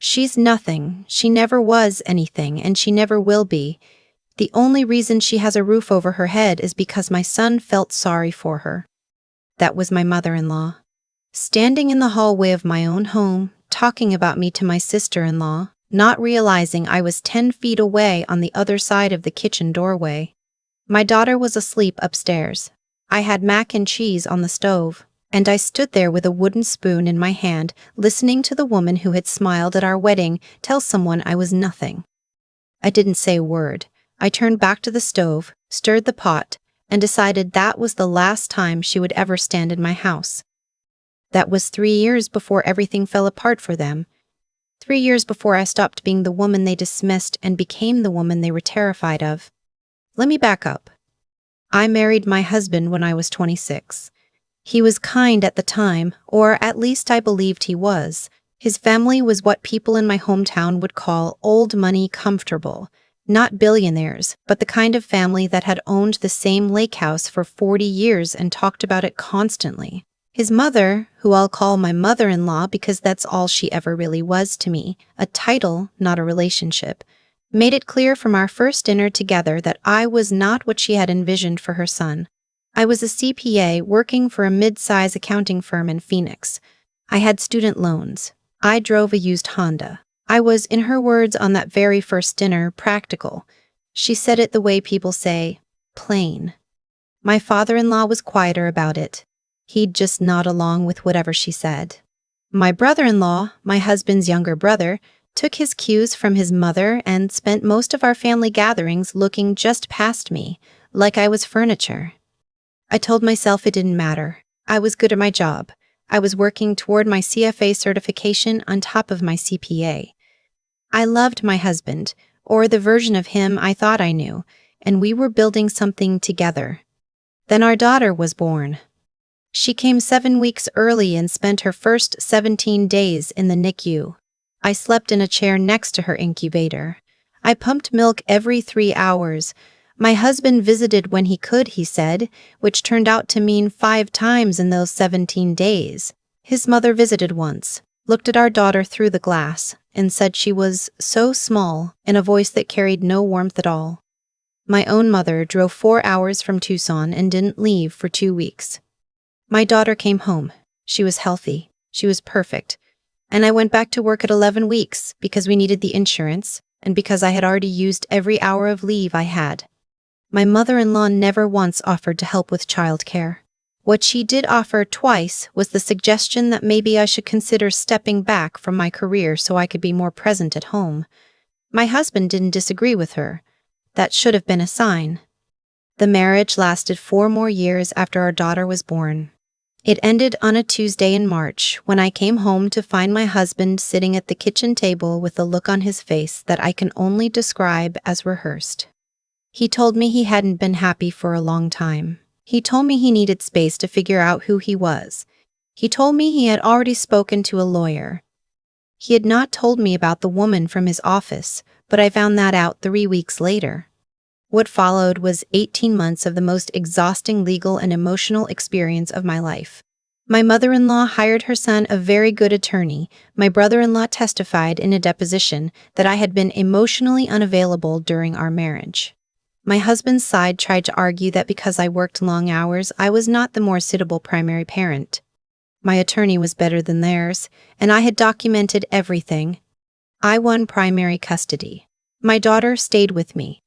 She's nothing, she never was anything, and she never will be. The only reason she has a roof over her head is because my son felt sorry for her. That was my mother-in-law. Standing in the hallway of my own home, talking about me to my sister-in-law, not realizing I was 10 feet away on the other side of the kitchen doorway. My daughter was asleep upstairs. I had mac and cheese on the stove, and I stood there with a wooden spoon in my hand, listening to the woman who had smiled at our wedding tell someone I was nothing. I didn't say a word. I turned back to the stove, stirred the pot, and decided that was the last time she would ever stand in my house. That was 3 years before everything fell apart for them. 3 years before I stopped being the woman they dismissed and became the woman they were terrified of. Let me back up. I married my husband when I was 26. He was kind at the time, or at least I believed he was. His family was what people in my hometown would call old money comfortable. Not billionaires, but the kind of family that had owned the same lake house for 40 years and talked about it constantly. His mother, who I'll call my mother-in-law because that's all she ever really was to me, a title, not a relationship, made it clear from our first dinner together that I was not what she had envisioned for her son. I was a CPA working for a mid-size accounting firm in Phoenix. I had student loans. I drove a used Honda. I was, in her words on that very first dinner, practical. She said it the way people say, plain. My father-in-law was quieter about it. He'd just nod along with whatever she said. My brother-in-law, my husband's younger brother, took his cues from his mother and spent most of our family gatherings looking just past me, like I was furniture. I told myself it didn't matter. I was good at my job. I was working toward my CFA certification on top of my CPA. I loved my husband, or the version of him I thought I knew, and we were building something together. Then our daughter was born. She came 7 weeks early and spent her first 17 days in the NICU. I slept in a chair next to her incubator. I pumped milk every 3 hours. My husband visited when he could, he said, which turned out to mean 5 times in those 17 days. His mother visited once, looked at our daughter through the glass, and said she was so small in a voice that carried no warmth at all. My own mother drove 4 hours from Tucson and didn't leave for 2 weeks. My daughter came home. She was healthy. She was perfect. And I went back to work at 11 weeks because we needed the insurance and because I had already used every hour of leave I had. My mother-in-law never once offered to help with childcare. What she did offer twice was the suggestion that maybe I should consider stepping back from my career so I could be more present at home. My husband didn't disagree with her. That should have been a sign. The marriage lasted 4 more years after our daughter was born. It ended on a Tuesday in March when I came home to find my husband sitting at the kitchen table with a look on his face that I can only describe as rehearsed. He told me he hadn't been happy for a long time. He told me he needed space to figure out who he was. He told me he had already spoken to a lawyer. He had not told me about the woman from his office, but I found that out 3 weeks later. What followed was 18 months of the most exhausting legal and emotional experience of my life. My mother-in-law hired her son a very good attorney. My brother-in-law testified in a deposition that I had been emotionally unavailable during our marriage. My husband's side tried to argue that because I worked long hours, I was not the more suitable primary parent. My attorney was better than theirs, and I had documented everything. I won primary custody. My daughter stayed with me.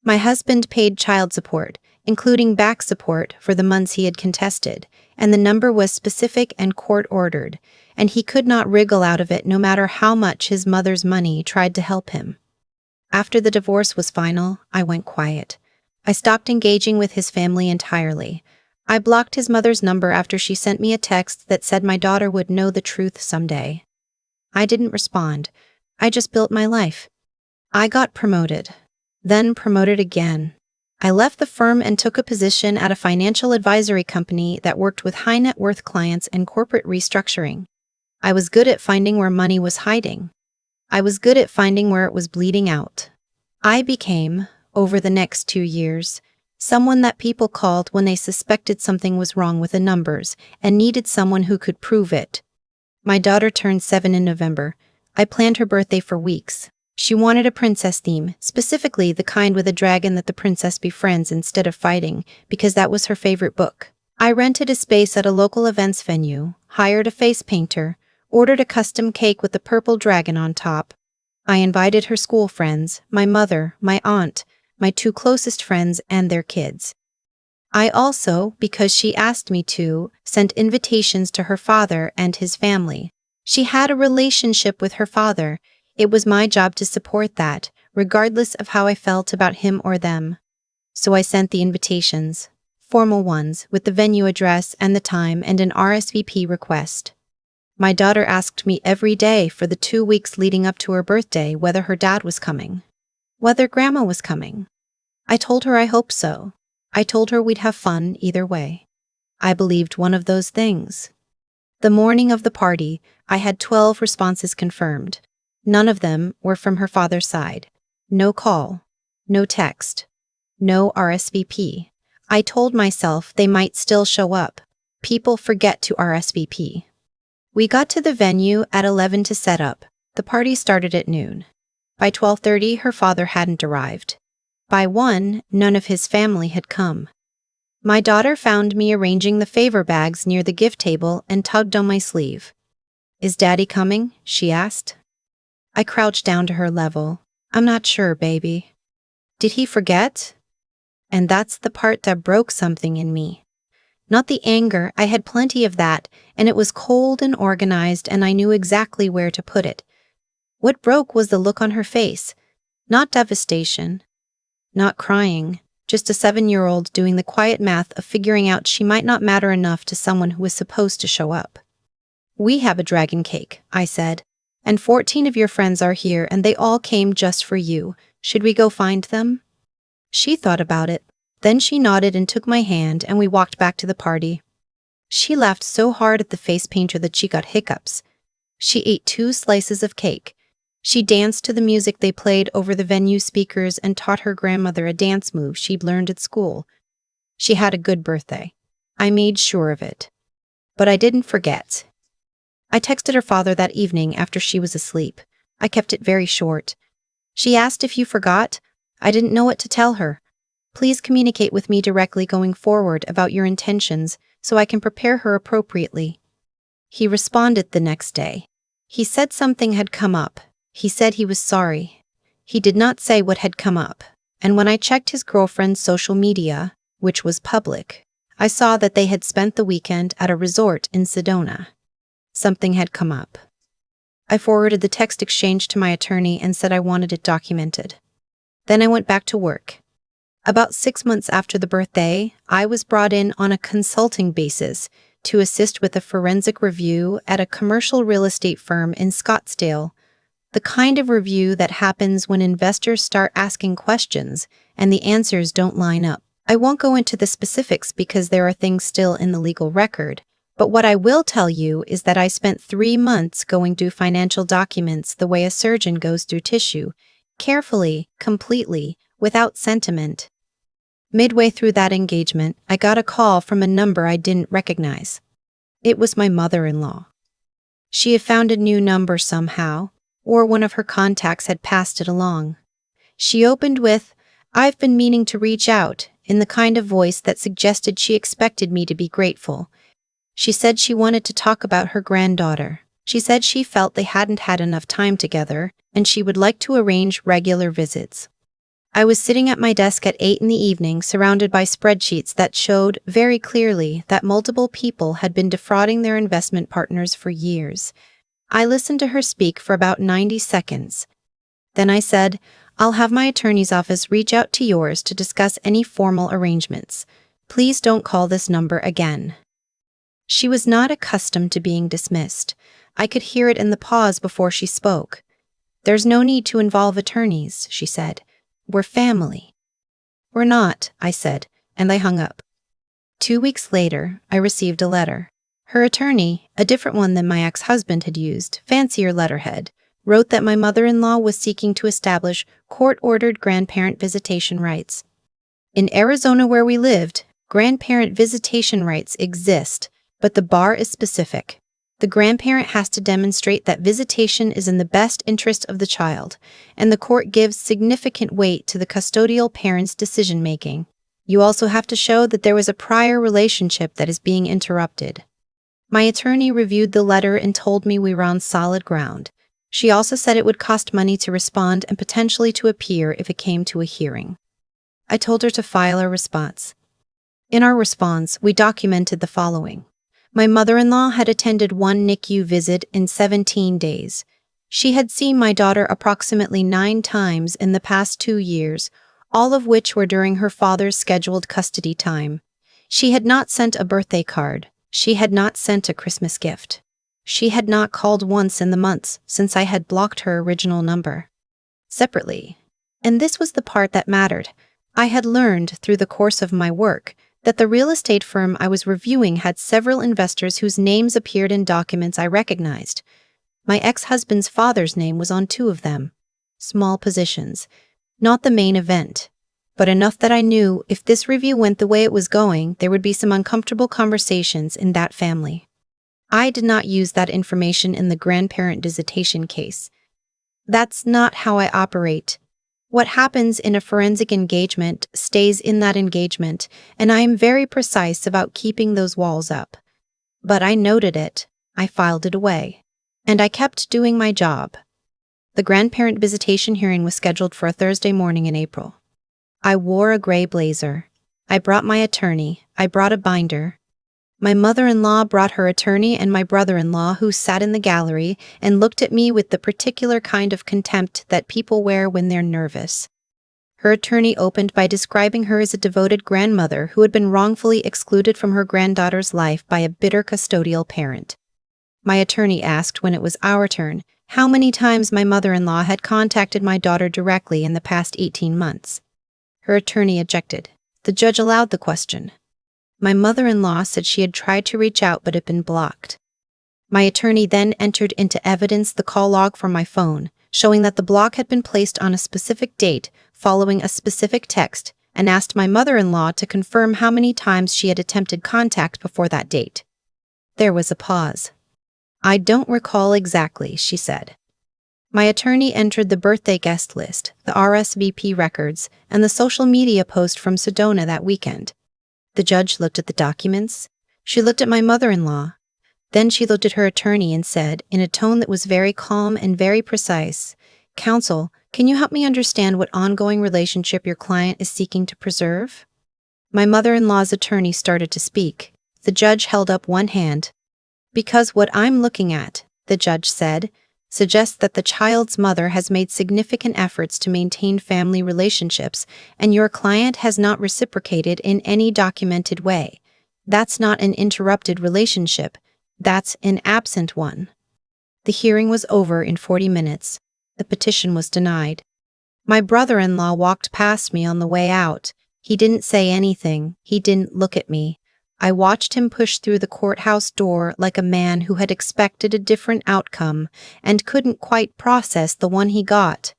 My husband paid child support, including back support for the months he had contested, and the number was specific and court-ordered, and he could not wriggle out of it no matter how much his mother's money tried to help him. After the divorce was final, I went quiet. I stopped engaging with his family entirely. I blocked his mother's number after she sent me a text that said my daughter would know the truth someday. I didn't respond. I just built my life. I got promoted, then promoted again. I left the firm and took a position at a financial advisory company that worked with high net worth clients and corporate restructuring. I was good at finding where money was hiding. I was good at finding where it was bleeding out. I became, over the next 2 years, someone that people called when they suspected something was wrong with the numbers and needed someone who could prove it. My daughter turned 7 in November. I planned her birthday for weeks. She wanted a princess theme, specifically the kind with a dragon that the princess befriends instead of fighting, because that was her favorite book. I rented a space at a local events venue, hired a face painter, ordered a custom cake with a purple dragon on top. I invited her school friends, my mother, my aunt, my 2 closest friends, and their kids. I also, because she asked me to, sent invitations to her father and his family. She had a relationship with her father. It was my job to support that, regardless of how I felt about him or them. So I sent the invitations, formal ones, with the venue address and the time and an RSVP request. My daughter asked me every day for the 2 weeks leading up to her birthday whether her dad was coming, whether grandma was coming. I told her I hoped so. I told her we'd have fun either way. I believed one of those things. The morning of the party, I had 12 responses confirmed. None of them were from her father's side. No call, no text, no RSVP. I told myself they might still show up. People forget to RSVP. We got to the venue at 11 to set up. The party started at noon. By 12:30, her father hadn't arrived. By 1, none of his family had come. My daughter found me arranging the favor bags near the gift table and tugged on my sleeve. "Is Daddy coming?" she asked. I crouched down to her level. "I'm not sure, baby." Did he forget? And that's the part that broke something in me. Not the anger, I had plenty of that, and it was cold and organized, and I knew exactly where to put it. What broke was the look on her face. Not devastation. Not crying. Just a 7-year-old doing the quiet math of figuring out she might not matter enough to someone who was supposed to show up. "We have a dragon cake," I said, "and 14 of your friends are here and they all came just for you. Should we go find them?" She thought about it. Then she nodded and took my hand, and we walked back to the party. She laughed so hard at the face painter that she got hiccups. She ate 2 slices of cake. She danced to the music they played over the venue speakers and taught her grandmother a dance move she'd learned at school. She had a good birthday. I made sure of it. But I didn't forget. I texted her father that evening after she was asleep. I kept it very short. She asked if you forgot. I didn't know what to tell her. Please communicate with me directly going forward about your intentions so I can prepare her appropriately. He responded the next day. He said something had come up. He said he was sorry. He did not say what had come up, and when I checked his girlfriend's social media, which was public, I saw that they had spent the weekend at a resort in Sedona. Something had come up. I forwarded the text exchange to my attorney and said I wanted it documented. Then I went back to work. About 6 months after the birthday, I was brought in on a consulting basis to assist with a forensic review at a commercial real estate firm in Scottsdale, the kind of review that happens when investors start asking questions and the answers don't line up. I won't go into the specifics because there are things still in the legal record, but what I will tell you is that I spent 3 months going through financial documents the way a surgeon goes through tissue, carefully, completely, without sentiment. Midway through that engagement, I got a call from a number I didn't recognize. It was my mother-in-law. She had found a new number somehow, or one of her contacts had passed it along. She opened with, "I've been meaning to reach out," in the kind of voice that suggested she expected me to be grateful. She said she wanted to talk about her granddaughter. She said she felt they hadn't had enough time together, and she would like to arrange regular visits. I was sitting at my desk at 8 in the evening, surrounded by spreadsheets that showed very clearly that multiple people had been defrauding their investment partners for years. I listened to her speak for about 90 seconds. Then I said, "I'll have my attorney's office reach out to yours to discuss any formal arrangements. Please don't call this number again." She was not accustomed to being dismissed. I could hear it in the pause before she spoke. "There's no need to involve attorneys," she said. "We're family." "We're not," I said, and I hung up. 2 weeks later, I received a letter. Her attorney, a different one than my ex-husband had used, fancier letterhead, wrote that my mother-in-law was seeking to establish court-ordered grandparent visitation rights. In Arizona where we lived, grandparent visitation rights exist, but the bar is specific. The grandparent has to demonstrate that visitation is in the best interest of the child, and the court gives significant weight to the custodial parent's decision-making. You also have to show that there was a prior relationship that is being interrupted. My attorney reviewed the letter and told me we were on solid ground. She also said it would cost money to respond and potentially to appear if it came to a hearing. I told her to file a response. In our response, we documented the following. My mother-in-law had attended one NICU visit in 17 days. She had seen my daughter approximately 9 times in the past 2 years, all of which were during her father's scheduled custody time. She had not sent a birthday card. She had not sent a Christmas gift. She had not called once in the months since I had blocked her original number. Separately, and this was the part that mattered, I had learned through the course of my work that the real estate firm I was reviewing had several investors whose names appeared in documents I recognized. My ex-husband's father's name was on 2 of them. Small positions, not the main event, but enough that I knew if this review went the way it was going, there would be some uncomfortable conversations in that family. I did not use that information in the grandparent visitation case. That's not how I operate. What happens in a forensic engagement stays in that engagement, and I am very precise about keeping those walls up. But I noted it, I filed it away, and I kept doing my job. The grandparent visitation hearing was scheduled for a Thursday morning in April. I wore a gray blazer. I brought my attorney. I brought a binder. My mother-in-law brought her attorney and my brother-in-law, who sat in the gallery and looked at me with the particular kind of contempt that people wear when they're nervous. Her attorney opened by describing her as a devoted grandmother who had been wrongfully excluded from her granddaughter's life by a bitter custodial parent. My attorney asked when it was our turn how many times my mother-in-law had contacted my daughter directly in the past 18 months. Her attorney objected. The judge allowed the question. My mother-in-law said she had tried to reach out but had been blocked. My attorney then entered into evidence the call log from my phone, showing that the block had been placed on a specific date following a specific text, and asked my mother-in-law to confirm how many times she had attempted contact before that date. There was a pause. I don't recall exactly, she said. My attorney entered the birthday guest list, the RSVP records, and the social media post from Sedona that weekend. The judge looked at the documents. She looked at my mother-in-law. Then she looked at her attorney and said, in a tone that was very calm and very precise, "Counsel, can you help me understand what ongoing relationship your client is seeking to preserve?" My mother-in-law's attorney started to speak. The judge held up one hand. "Because what I'm looking at," the judge said, "suggests that the child's mother has made significant efforts to maintain family relationships, and your client has not reciprocated in any documented way. That's not an interrupted relationship. That's an absent one." The hearing was over in 40 minutes. The petition was denied. My brother-in-law walked past me on the way out. He didn't say anything. He didn't look at me. I watched him push through the courthouse door like a man who had expected a different outcome and couldn't quite process the one he got.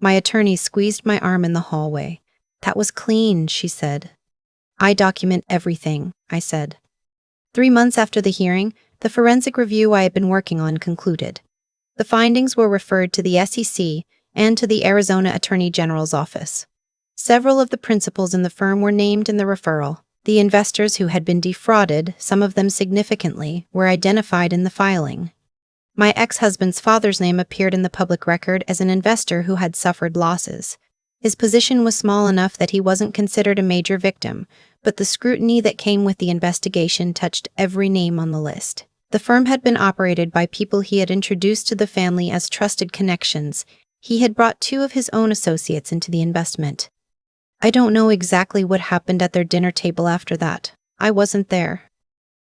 My attorney squeezed my arm in the hallway. "That was clean," she said. "I document everything," I said. 3 months after the hearing, the forensic review I had been working on concluded. The findings were referred to the SEC and to the Arizona Attorney General's office. Several of the principals in the firm were named in the referral. The investors who had been defrauded, some of them significantly, were identified in the filing. My ex-husband's father's name appeared in the public record as an investor who had suffered losses. His position was small enough that he wasn't considered a major victim, but the scrutiny that came with the investigation touched every name on the list. The firm had been operated by people he had introduced to the family as trusted connections. He had brought 2 of his own associates into the investment. I don't know exactly what happened at their dinner table after that. I wasn't there.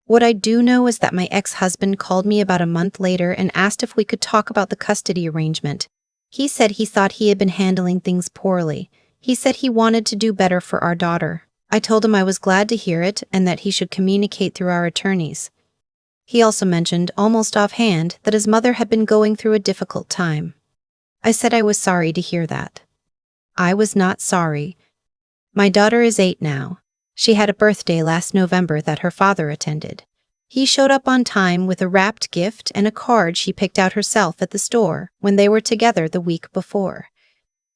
What I do know is that my ex-husband called me about a month later and asked if we could talk about the custody arrangement. He said he thought he had been handling things poorly. He said he wanted to do better for our daughter. I told him I was glad to hear it and that he should communicate through our attorneys. He also mentioned, almost offhand, that his mother had been going through a difficult time. I said I was sorry to hear that. I was not sorry. My daughter is 8 now. She had a birthday last November that her father attended. He showed up on time with a wrapped gift and a card she picked out herself at the store when they were together the week before.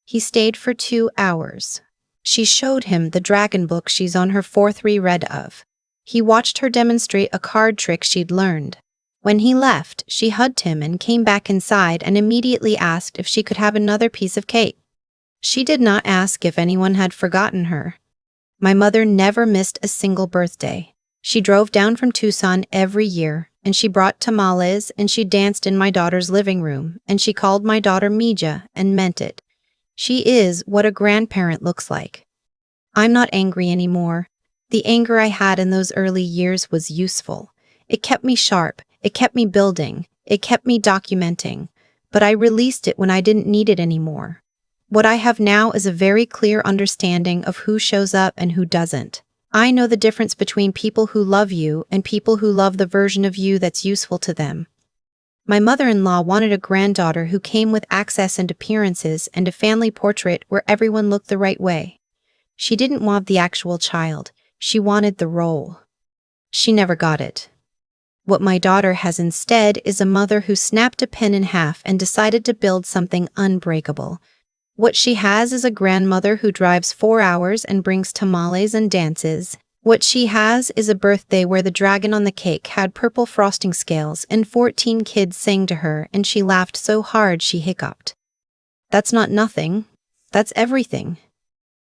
He stayed for 2 hours. She showed him the dragon book she's on her fourth reread of. He watched her demonstrate a card trick she'd learned. When he left, she hugged him and came back inside and immediately asked if she could have another piece of cake. She did not ask if anyone had forgotten her. My mother never missed a single birthday. She drove down from Tucson every year, and she brought tamales, and she danced in my daughter's living room, and she called my daughter Mija and meant it. She is what a grandparent looks like. I'm not angry anymore. The anger I had in those early years was useful. It kept me sharp, it kept me building, it kept me documenting, but I released it when I didn't need it anymore. What I have now is a very clear understanding of who shows up and who doesn't. I know the difference between people who love you and people who love the version of you that's useful to them. My mother-in-law wanted a granddaughter who came with access and appearances and a family portrait where everyone looked the right way. She didn't want the actual child. She wanted the role. She never got it. What my daughter has instead is a mother who snapped a pen in half and decided to build something unbreakable. What she has is a grandmother who drives 4 hours and brings tamales and dances. What she has is a birthday where the dragon on the cake had purple frosting scales and 14 kids sang to her and she laughed so hard she hiccuped. That's not nothing. That's everything.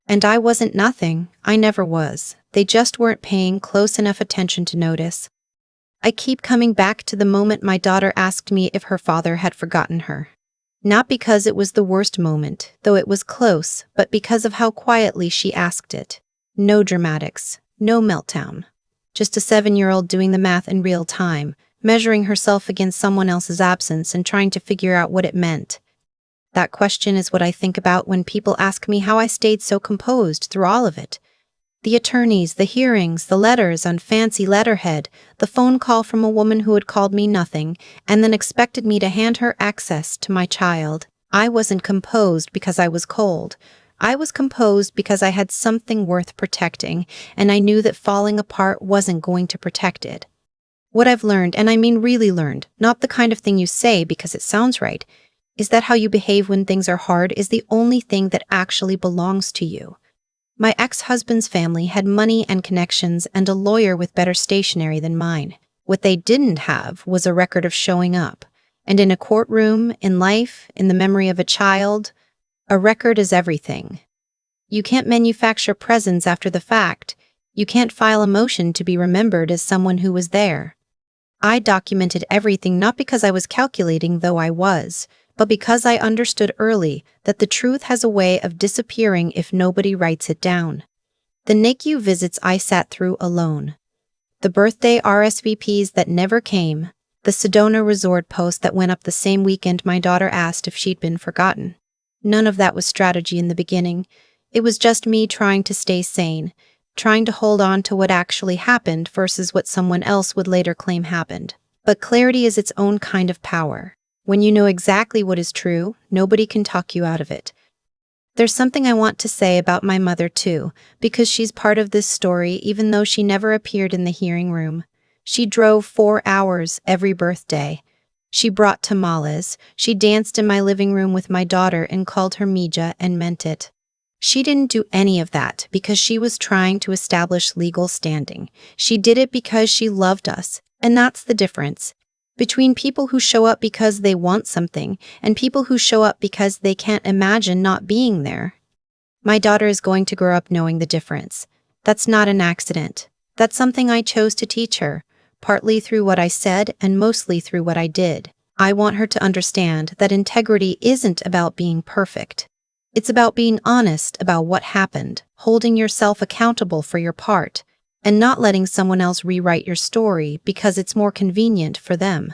And I wasn't nothing. I never was. They just weren't paying close enough attention to notice. I keep coming back to the moment my daughter asked me if her father had forgotten her. Not because it was the worst moment, though it was close, but because of how quietly she asked it. No dramatics, no meltdown. Just a 7-year-old doing the math in real time, measuring herself against someone else's absence and trying to figure out what it meant. That question is what I think about when people ask me how I stayed so composed through all of it. The attorneys, the hearings, the letters on fancy letterhead, the phone call from a woman who had called me nothing and then expected me to hand her access to my child. I wasn't composed because I was cold. I was composed because I had something worth protecting, and I knew that falling apart wasn't going to protect it. What I've learned, and I mean really learned, not the kind of thing you say because it sounds right, is that how you behave when things are hard is the only thing that actually belongs to you. My ex-husband's family had money and connections and a lawyer with better stationery than mine. What they didn't have was a record of showing up. And in a courtroom, in life, in the memory of a child, a record is everything. You can't manufacture presence after the fact. You can't file a motion to be remembered as someone who was there. I documented everything not because I was calculating, though I was, but because I understood early that the truth has a way of disappearing if nobody writes it down. The NICU visits I sat through alone. The birthday RSVPs that never came. The Sedona resort post that went up the same weekend my daughter asked if she'd been forgotten. None of that was strategy in the beginning. It was just me trying to stay sane, trying to hold on to what actually happened versus what someone else would later claim happened. But clarity is its own kind of power. When you know exactly what is true, nobody can talk you out of it. There's something I want to say about my mother too, because she's part of this story even though she never appeared in the hearing room. She drove 4 hours every birthday. She brought tamales. She danced in my living room with my daughter and called her Mija and meant it. She didn't do any of that because she was trying to establish legal standing. She did it because she loved us, and that's the difference between people who show up because they want something and people who show up because they can't imagine not being there. My daughter is going to grow up knowing the difference. That's not an accident. That's something I chose to teach her, partly through what I said and mostly through what I did. I want her to understand that integrity isn't about being perfect. It's about being honest about what happened, holding yourself accountable for your part, and not letting someone else rewrite your story because it's more convenient for them.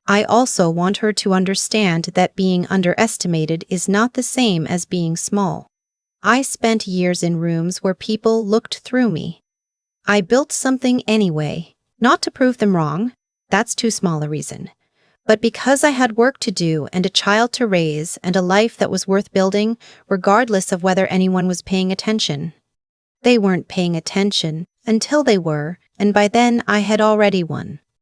I also want her to understand that being underestimated is not the same as being small. I spent years in rooms where people looked through me. I built something anyway, not to prove them wrong, that's too small a reason, but because I had work to do and a child to raise and a life that was worth building, regardless of whether anyone was paying attention. They weren't paying attention until they were, and by then I had already won.